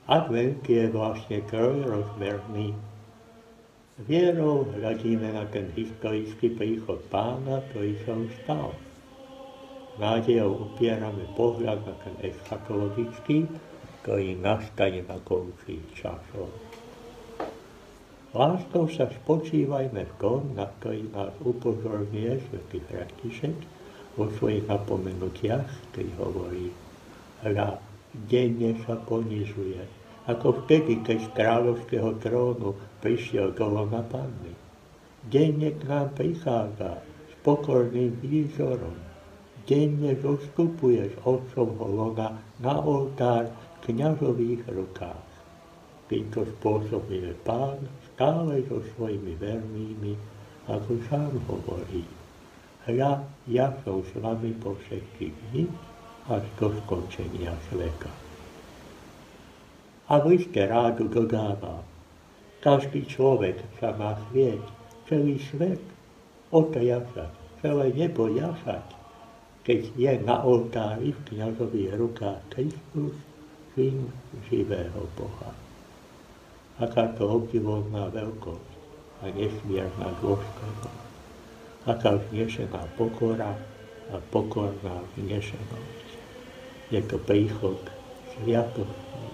Advent je vlastne trojrozmerný. Vierou hľadíme na ten historický príchod Pána, ktorý sa už stal. Nádejou upierame pohľad na ten eschatologický, ktorý nastane na konci časov. Láskou sa spočívajme v tom, na ktorý nás upozorňuje svätý František vo svojich napomenutiach, keď hovorí: hľa, denne sa ponižuje, ako vtedy, keď z kráľovského trónu prišiel do lona Panny. Denne k nám prichádza s pokorným výzorom. Denne zostupuje z otcovho lona na oltár v kňazových rukách. Týmto spôsobom je Pán stále so svojimi vernými, ako sám hovorí: hľa, ja som s vami po všetky dni až do skončenia sveta. A v liste Rádu dodáva: každý človek sa má smieť, celý svet otriasať, celé nebo jasať, keď je na oltári v kňazových rukách Kristus, Syn živého Boha. Akáto obdivuhodná veľkosť a nesmierna dôstojnosť, aká vznešená pokora a pokorná vznešenosť. Je to príchod sviatostný,